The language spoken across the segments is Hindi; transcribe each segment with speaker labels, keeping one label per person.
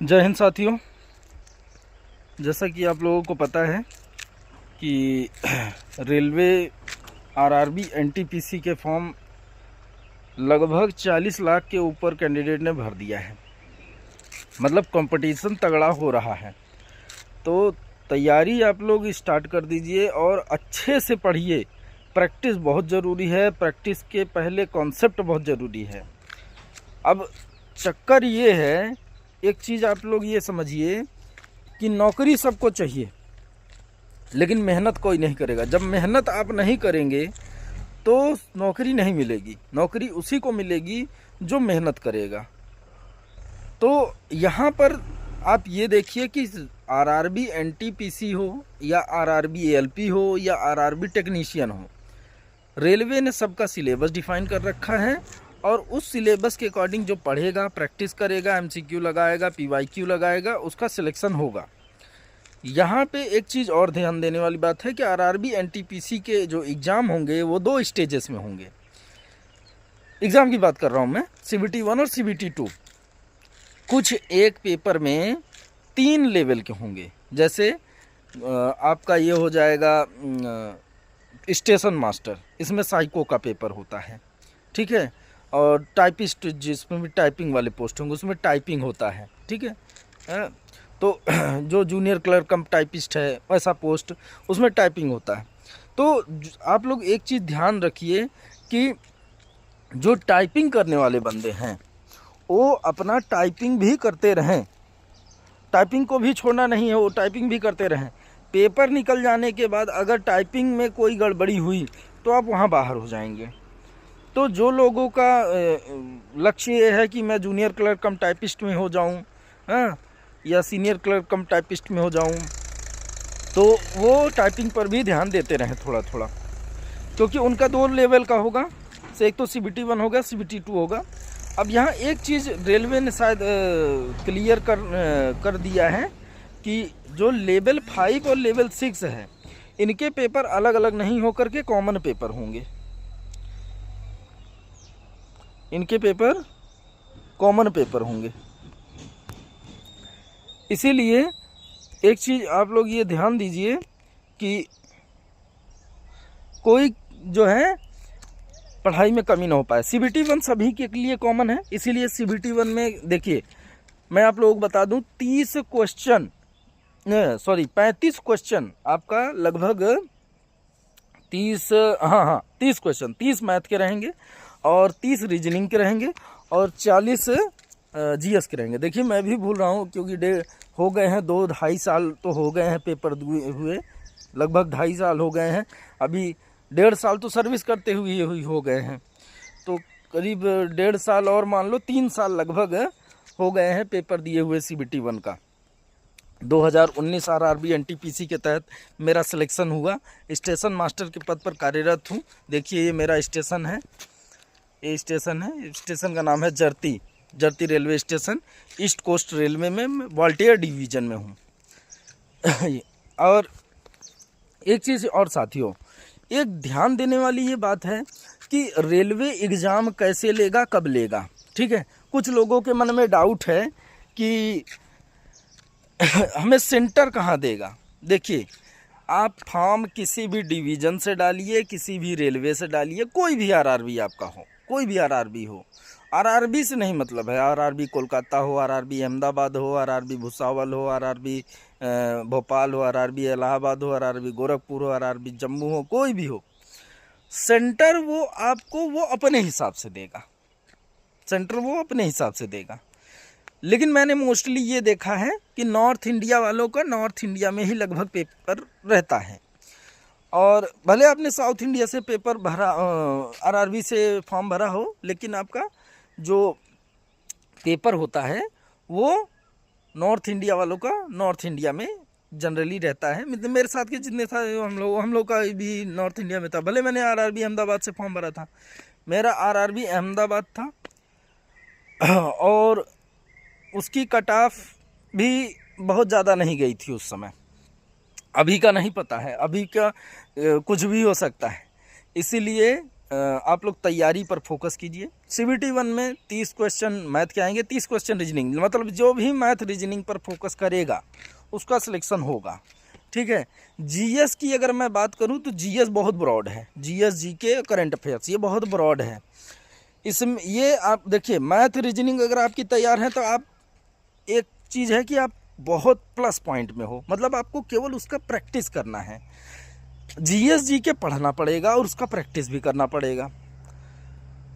Speaker 1: जय हिंद साथियों। जैसा कि आप लोगों को पता है कि रेलवे आरआरबी एनटीपीसी के फॉर्म लगभग 40 लाख के ऊपर कैंडिडेट ने भर दिया है। मतलब कंपटीशन तगड़ा हो रहा है, तो तैयारी आप लोग स्टार्ट कर दीजिए और अच्छे से पढ़िए। प्रैक्टिस बहुत ज़रूरी है, प्रैक्टिस के पहले कॉन्सेप्ट बहुत ज़रूरी है। अब चक्कर ये है, एक चीज़ आप लोग ये समझिए कि नौकरी सबको चाहिए, लेकिन मेहनत कोई नहीं करेगा। जब मेहनत आप नहीं करेंगे तो नौकरी नहीं मिलेगी। नौकरी उसी को मिलेगी जो मेहनत करेगा। तो यहाँ पर आप ये देखिए कि आरआरबी एनटीपीसी हो या आरआरबी एएलपी हो या आरआरबी टेक्नीशियन हो, रेलवे ने सबका सिलेबस डिफाइन कर रखा है और उस सिलेबस के अकॉर्डिंग जो पढ़ेगा, प्रैक्टिस करेगा, एमसीक्यू लगाएगा, पीवाईक्यू लगाएगा, उसका सिलेक्शन होगा। यहाँ पे एक चीज़ और ध्यान देने वाली बात है कि आरआरबी एनटीपीसी के जो एग्ज़ाम होंगे वो 2 स्टेजेस में होंगे। एग्ज़ाम की बात कर रहा हूँ मैं, CBT 1 और CBT 2। कुछ एक पेपर में 3 लेवल के होंगे। जैसे आपका ये हो जाएगा स्टेशन मास्टर, इसमें साइको का पेपर होता है, ठीक है। और टाइपिस्ट, जिसमें भी टाइपिंग वाले पोस्ट होंगे उसमें टाइपिंग होता है, ठीक है। तो जो जूनियर क्लर्क कम टाइपिस्ट है वैसा पोस्ट, उसमें टाइपिंग होता है। तो आप लोग एक चीज़ ध्यान रखिए कि जो टाइपिंग करने वाले बंदे हैं वो अपना टाइपिंग भी करते रहें, टाइपिंग को भी छोड़ना नहीं है, वो टाइपिंग भी करते रहें। पेपर निकल जाने के बाद अगर टाइपिंग में कोई गड़बड़ी हुई तो आप वहाँ बाहर हो जाएंगे। तो जो लोगों का लक्ष्य ये है कि मैं जूनियर क्लर्क कम टाइपिस्ट में हो जाऊँ, हाँ, या सीनियर क्लर्क कम टाइपिस्ट में हो जाऊँ, तो वो टाइपिंग पर भी ध्यान देते रहें थोड़ा थोड़ा, क्योंकि उनका 2 लेवल का होगा। से एक तो CBT 1 होगा, CBT 2 होगा। अब यहाँ एक चीज़ रेलवे ने शायद क्लियर कर दिया है कि जो लेवल 5 और लेवल 6 है, इनके पेपर अलग अलग नहीं होकर के कॉमन पेपर होंगे। इनके पेपर कॉमन पेपर होंगे। इसीलिए एक चीज़ आप लोग ये ध्यान दीजिए कि कोई जो है पढ़ाई में कमी ना हो पाए। CBT 1 सभी के लिए कॉमन है, इसीलिए CBT 1 में देखिए मैं आप लोगों को बता दूं 35 क्वेश्चन आपका लगभग 30 क्वेश्चन 30 मैथ के रहेंगे और 30 रीजनिंग के रहेंगे और 40 GS के रहेंगे। देखिए मैं भी भूल रहा हूँ क्योंकि हो गए हैं 2-2.5 साल तो हो गए हैं पेपर हुए, लगभग 2.5 साल हो गए हैं। अभी 1.5 साल तो सर्विस करते हुए हो गए हैं, तो करीब 1.5 साल और मान लो 3 साल लगभग हो गए हैं पेपर दिए हुए CBT 1 का। 2019 आरआरबी एनटीपीसी के तहत मेरा सिलेक्शन हुआ। स्टेशन मास्टर के पद पर कार्यरत हूँ। देखिए ये मेरा स्टेशन है, ये स्टेशन है, स्टेशन का नाम है Jarti railway station, east coast railway में वॉल्टियर डिवीज़न में हूँ। और एक चीज़ और साथियों, एक ध्यान देने वाली ये बात है कि रेलवे एग्ज़ाम कैसे लेगा, कब लेगा, ठीक है। कुछ लोगों के मन में डाउट है कि हमें सेंटर कहाँ देगा। देखिए आप फॉर्म किसी भी डिवीज़न से डालिए, किसी भी रेलवे से डालिए, कोई भी आरआरबी आपका हो, कोई भी आरआरबी हो, आरआरबी से नहीं मतलब है। आरआरबी कोलकाता हो, आरआरबी अहमदाबाद हो, आरआरबी भुसावल हो, आरआरबी भोपाल हो, आरआरबी इलाहाबाद हो, आरआरबी गोरखपुर हो, आरआरबी जम्मू हो, कोई भी हो, सेंटर वो आपको वो अपने हिसाब से देगा। सेंटर वो अपने हिसाब से देगा। लेकिन मैंने मोस्टली ये देखा है कि नॉर्थ इंडिया वालों का नॉर्थ इंडिया में ही लगभग पेपर रहता है, और भले आपने साउथ इंडिया से पेपर भरा, आरआरबी से फॉर्म भरा हो, लेकिन आपका जो पेपर होता है वो नॉर्थ इंडिया वालों का नॉर्थ इंडिया में जनरली रहता है। मतलब मेरे साथ के जितने था हम लोग का भी नॉर्थ इंडिया में था। भले मैंने आरआरबी अहमदाबाद से फॉर्म भरा था, मेरा आरआरबी अहमदाबाद था और उसकी कट ऑफ भी बहुत ज़्यादा नहीं गई थी उस समय। अभी का नहीं पता है, अभी का कुछ भी हो सकता है। इसीलिए आप लोग तैयारी पर फोकस कीजिए। CBT 1 में 30 क्वेश्चन मैथ के आएंगे, 30 क्वेश्चन रीजनिंग, मतलब जो भी मैथ रीजनिंग पर फोकस करेगा उसका सिलेक्शन होगा, ठीक है। GS की अगर मैं बात करूं तो GS बहुत ब्रॉड है, GS GK करंट अफेयर्स ये बहुत ब्रॉड है। इसमें ये आप देखिए मैथ रीजनिंग अगर आपकी तैयार है तो आप एक चीज़ है कि आप बहुत प्लस पॉइंट में हो, मतलब आपको केवल उसका प्रैक्टिस करना है। GS GK पढ़ना पड़ेगा और उसका प्रैक्टिस भी करना पड़ेगा,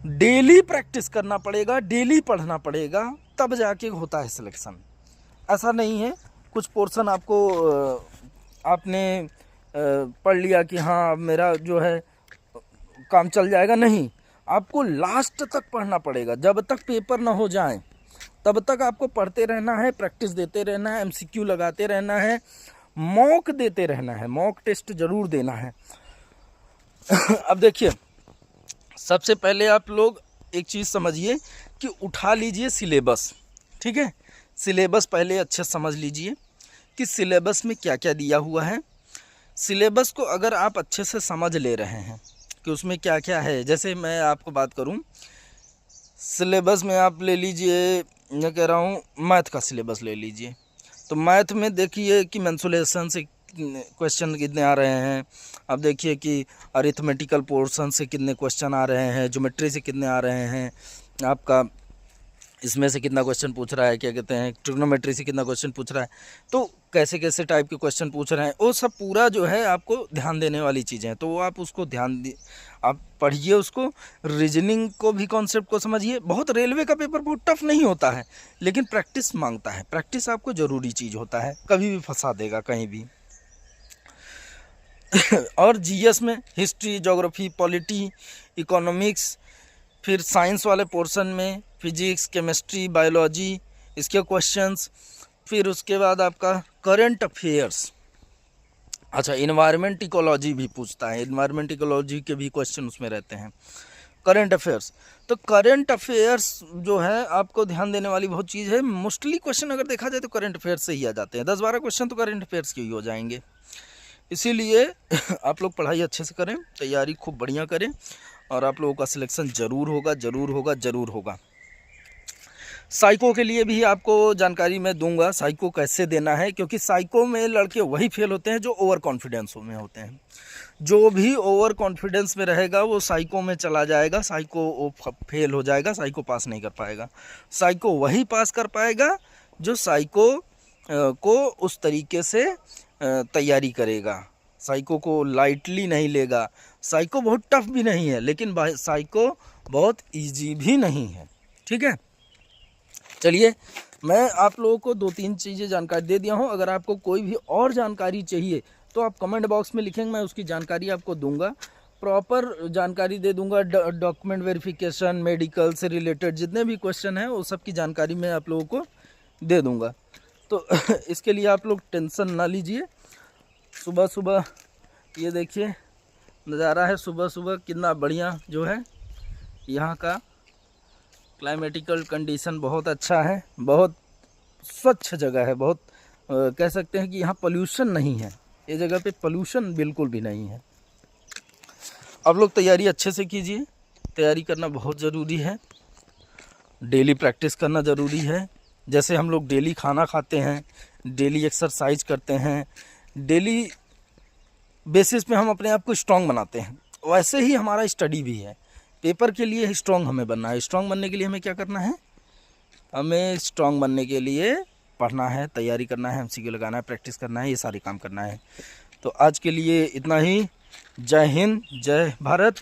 Speaker 1: डेली प्रैक्टिस करना पड़ेगा, डेली पढ़ना पड़ेगा, तब जाके होता है सिलेक्शन। ऐसा नहीं है कुछ पोर्शन आपको आपने पढ़ लिया कि हाँ मेरा जो है काम चल जाएगा, नहीं, आपको लास्ट तक पढ़ना पड़ेगा। जब तक पेपर ना हो जाए तब तक आपको पढ़ते रहना है, प्रैक्टिस देते रहना है, MCQ लगाते रहना है, मॉक देते रहना है, मॉक टेस्ट जरूर देना है। अब देखिए सबसे पहले आप लोग एक चीज़ समझिए कि उठा लीजिए सिलेबस, ठीक है। सिलेबस पहले अच्छे समझ लीजिए कि सिलेबस में क्या क्या दिया हुआ है। सिलेबस को अगर आप अच्छे से समझ ले रहे हैं कि उसमें क्या क्या है, जैसे मैं आपको बात करूं, सिलेबस में आप ले लीजिए, मैं कह रहा हूं मैथ का सिलेबस ले लीजिए, तो मैथ में देखिए कि मेंसुरेशन से क्वेश्चन कितने आ रहे हैं, अब देखिए कि अरिथमेटिकल पोर्शन से कितने क्वेश्चन आ रहे हैं, ज्योमेट्री से कितने आ रहे हैं, आपका इसमें से कितना क्वेश्चन पूछ रहा है, क्या कहते हैं ट्रिग्नोमेट्री से कितना क्वेश्चन पूछ रहा है, तो कैसे कैसे टाइप के क्वेश्चन पूछ रहे हैं, वो सब पूरा जो है आपको ध्यान देने वाली चीज़ें हैं। तो वो आप उसको आप पढ़िए, उसको रीजनिंग को भी कॉन्सेप्ट को समझिए। बहुत रेलवे का पेपर बहुत टफ नहीं होता है, लेकिन प्रैक्टिस मांगता है, प्रैक्टिस आपको ज़रूरी चीज़ होता है, कभी भी फंसा देगा कहीं भी। और GS में हिस्ट्री, ज्योग्राफी, पॉलिटी, इकोनॉमिक्स, फिर साइंस वाले पोर्शन में फिजिक्स, केमिस्ट्री, बायोलॉजी इसके क्वेश्चंस, फिर उसके बाद आपका करंट अफेयर्स। अच्छा, इन्वायरमेंट इकोलॉजी भी पूछता है, इन्वायरमेंट इकोलॉजी के भी क्वेश्चन उसमें रहते हैं। करंट अफेयर्स, तो करंट अफेयर्स जो है आपको ध्यान देने वाली बहुत चीज़ है। मोस्टली क्वेश्चन अगर देखा जाए तो करंट अफेयर्स से ही आ जाते हैं, 10-12 क्वेश्चन तो करंट अफेयर्स के ही हो जाएंगे। इसीलिए आप लोग पढ़ाई अच्छे से करें, तैयारी खूब बढ़िया करें, और आप लोगों का सिलेक्शन ज़रूर होगा, ज़रूर होगा, ज़रूर होगा। साइको के लिए भी आपको जानकारी मैं दूंगा, साइको कैसे देना है, क्योंकि साइको में लड़के वही फेल होते हैं जो ओवर कॉन्फिडेंस में होते हैं। जो भी ओवर कॉन्फिडेंस में रहेगा वो साइको में चला जाएगा, साइको फेल हो जाएगा, साइको पास नहीं कर पाएगा। साइको वही पास कर पाएगा जो साइको को उस तरीके से तैयारी करेगा, साइको को लाइटली नहीं लेगा। साइको बहुत टफ भी नहीं है, लेकिन साइको बहुत इजी भी नहीं है, ठीक है। चलिए, मैं आप लोगों को 2-3 चीज़ें जानकारी दे दिया हूँ। अगर आपको कोई भी और जानकारी चाहिए तो आप कमेंट बॉक्स में लिखेंगे, मैं उसकी जानकारी आपको दूंगा, प्रॉपर जानकारी दे दूंगा। डॉक्यूमेंट वेरिफिकेशन, मेडिकल से रिलेटेड जितने भी क्वेश्चन हैं वो सब की जानकारी मैं आप लोगों को दे दूंगा। तो इसके लिए आप लोग टेंशन ना लीजिए। सुबह सुबह ये देखिए नज़ारा है, सुबह सुबह कितना बढ़िया जो है यहाँ का क्लाइमेटिकल कंडीशन बहुत अच्छा है, बहुत स्वच्छ जगह है, बहुत कह सकते हैं कि यहाँ पोल्यूशन नहीं है, ये जगह पे पोल्यूशन बिल्कुल भी नहीं है। आप लोग तैयारी अच्छे से कीजिए, तैयारी करना बहुत ज़रूरी है, डेली प्रैक्टिस करना ज़रूरी है। जैसे हम लोग डेली खाना खाते हैं, डेली एक्सरसाइज करते हैं, डेली बेसिस पे हम अपने आप को स्ट्रॉन्ग बनाते हैं, वैसे ही हमारा स्टडी भी है। पेपर के लिए स्ट्रॉन्ग हमें बनना है, स्ट्रॉन्ग बनने के लिए हमें क्या करना है, हमें स्ट्रॉन्ग बनने के लिए पढ़ना है, तैयारी करना है, MCQ लगाना है, प्रैक्टिस करना है, ये सारे काम करना है। तो आज के लिए इतना ही। जय हिंद, जय भारत।